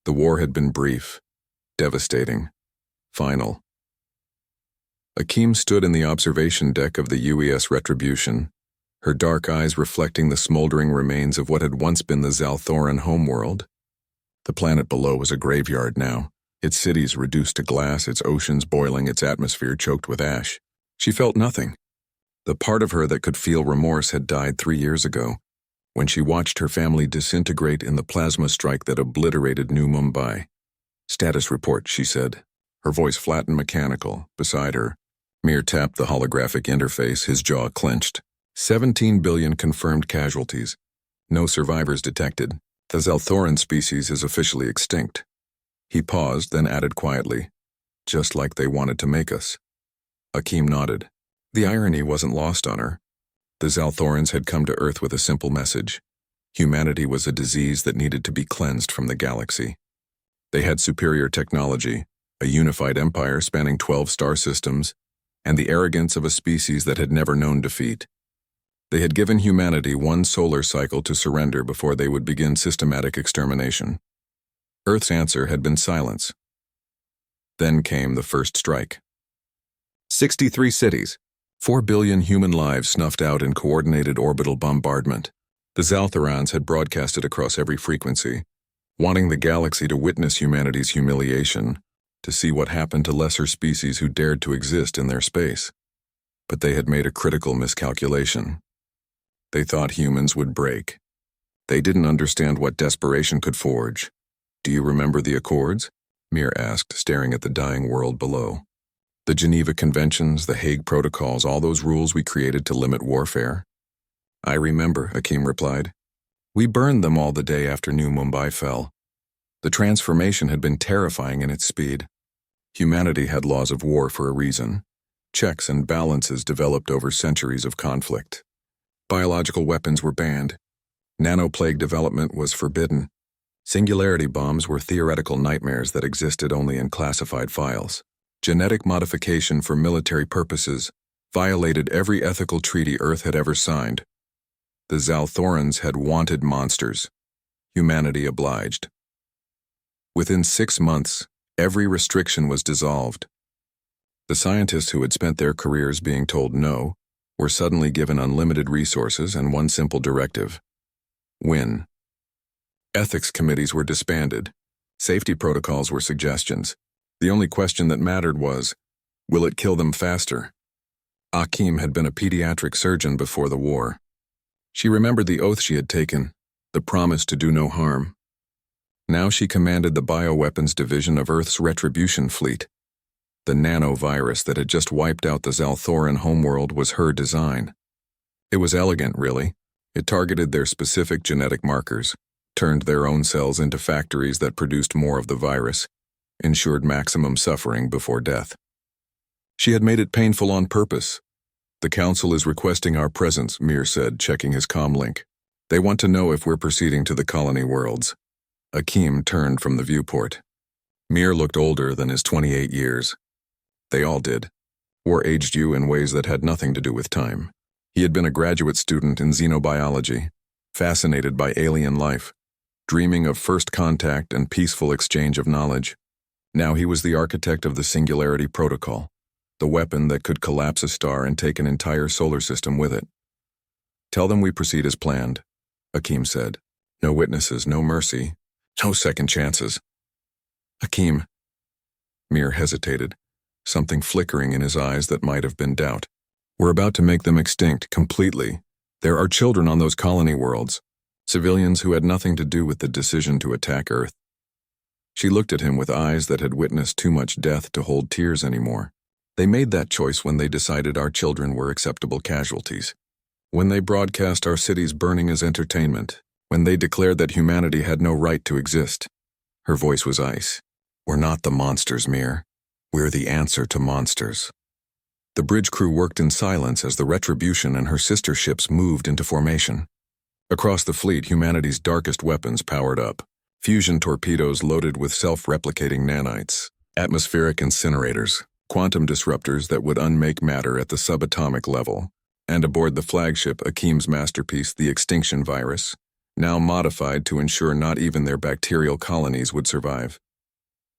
The war had been brief, devastating, final. Akeem stood in the observation deck of the UES Retribution, her dark eyes reflecting the smoldering remains of what had once been the Zalthoran homeworld. The planet below was a graveyard now, its cities reduced to glass, its oceans boiling, its atmosphere choked with ash. She felt nothing. The part of her that could feel remorse had died 3 years ago, when she watched her family disintegrate in the plasma strike that obliterated New Mumbai. "Status report," she said, her voice flat and mechanical. Beside her, Mir tapped the holographic interface, his jaw clenched. 17 billion confirmed casualties. No survivors detected. The Zalthoran species is officially extinct. He paused, then added quietly, "Just like they wanted to make us." Akeem nodded. The irony wasn't lost on her. The Zalthorans had come to Earth with a simple message. Humanity was a disease that needed to be cleansed from the galaxy. They had superior technology, a unified empire spanning 12 star systems, and the arrogance of a species that had never known defeat. They had given humanity one solar cycle to surrender before they would begin systematic extermination. Earth's answer had been silence. Then came the first strike. 63 cities, 4 billion human lives snuffed out in coordinated orbital bombardment. The Zalthorans had broadcasted across every frequency, wanting the galaxy to witness humanity's humiliation, to see what happened to lesser species who dared to exist in their space. But they had made a critical miscalculation. They thought humans would break. They didn't understand what desperation could forge. "Do you remember the Accords?" Mir asked, staring at the dying world below. "The Geneva Conventions, the Hague Protocols, all those rules we created to limit warfare?" "I remember," Akeem replied. "We burned them all the day after New Mumbai fell. The transformation had been terrifying in its speed. Humanity had laws of war for a reason. Checks and balances developed over centuries of conflict. Biological weapons were banned. Nanoplague development was forbidden. Singularity bombs were theoretical nightmares that existed only in classified files. Genetic modification for military purposes violated every ethical treaty Earth had ever signed. The Zalthorans had wanted monsters. Humanity obliged. Within 6 months, every restriction was dissolved. The scientists who had spent their careers being told no were suddenly given unlimited resources and one simple directive: win. Ethics committees were disbanded. Safety protocols were suggestions. The only question that mattered was, will it kill them faster? Akeem had been a pediatric surgeon before the war. She remembered the oath she had taken, the promise to do no harm. Now she commanded the bioweapons division of Earth's Retribution Fleet. The nanovirus that had just wiped out the Zalthoran homeworld was her design. It was elegant, really. It targeted their specific genetic markers, turned their own cells into factories that produced more of the virus, ensured maximum suffering before death. She had made it painful on purpose. "The Council is requesting our presence," Mir said, checking his comm link. "They want to know if we're proceeding to the colony worlds." Akeem turned from the viewport. Mir looked older than his 28 years. They all did. War aged you in ways that had nothing to do with time. He had been a graduate student in xenobiology, fascinated by alien life, dreaming of first contact and peaceful exchange of knowledge. Now he was the architect of the Singularity Protocol, the weapon that could collapse a star and take an entire solar system with it. "Tell them we proceed as planned," Akeem said. "No witnesses, no mercy, no second chances." "Akeem." Mir hesitated, something flickering in his eyes that might have been doubt. "We're about to make them extinct, completely. There are children on those colony worlds, civilians who had nothing to do with the decision to attack Earth." She looked at him with eyes that had witnessed too much death to hold tears anymore. "They made that choice when they decided our children were acceptable casualties. When they broadcast our cities burning as entertainment. When they declared that humanity had no right to exist." Her voice was ice. "We're not the monsters, Mir. We're the answer to monsters." The bridge crew worked in silence as the Retribution and her sister ships moved into formation. Across the fleet, humanity's darkest weapons powered up. Fusion torpedoes loaded with self-replicating nanites, atmospheric incinerators, quantum disruptors that would unmake matter at the subatomic level, and aboard the flagship, Akeem's masterpiece, the extinction virus, now modified to ensure not even their bacterial colonies would survive.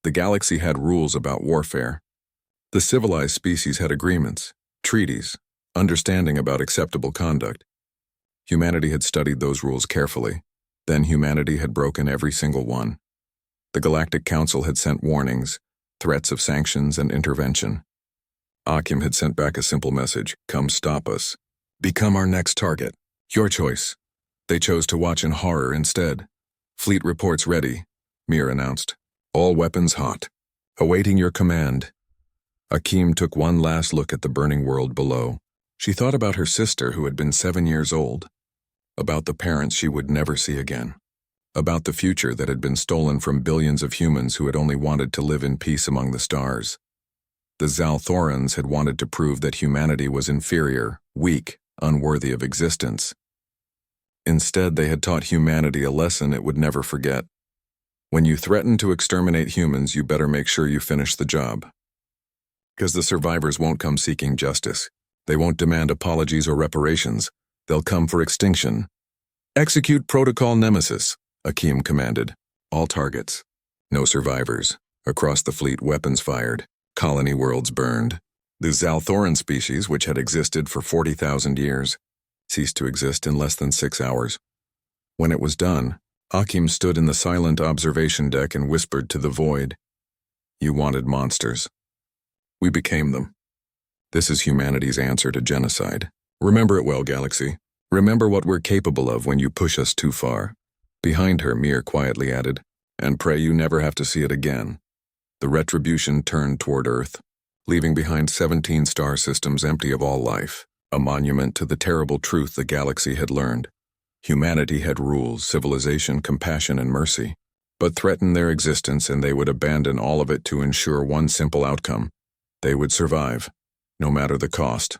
The galaxy had rules about warfare. The civilized species had agreements, treaties, understanding about acceptable conduct. Humanity had studied those rules carefully. Then humanity had broken every single one. The Galactic Council had sent warnings, threats of sanctions and intervention. Akim had sent back a simple message: come stop us. Become our next target. Your choice. They chose to watch in horror instead. Fleet reports ready, Mir announced. All weapons hot. Awaiting your command. Akim took one last look at the burning world below. She thought about her sister who had been 7 years old. About the parents she would never see again. About the future that had been stolen from billions of humans who had only wanted to live in peace among the stars. The Zalthorans had wanted to prove that humanity was inferior, weak, unworthy of existence. Instead, they had taught humanity a lesson it would never forget. When you threaten to exterminate humans, you better make sure you finish the job. Because the survivors won't come seeking justice. They won't demand apologies or reparations. They'll come for extinction. Execute Protocol Nemesis, Akim commanded. All targets. No survivors. Across the fleet, weapons fired. Colony worlds burned. The Zalthoran species, which had existed for 40,000 years, ceased to exist in less than 6 hours. When it was done, Akim stood in the silent observation deck and whispered to the void. You wanted monsters. We became them. This is humanity's answer to genocide. Remember it well, Galaxy. Remember what we're capable of when you push us too far. Behind her, Mir quietly added, and pray you never have to see it again. The retribution turned toward Earth, leaving behind 17 star systems empty of all life, a monument to the terrible truth the galaxy had learned. Humanity had rules, civilization, compassion, and mercy, but threatened their existence and they would abandon all of it to ensure one simple outcome. They would survive, no matter the cost.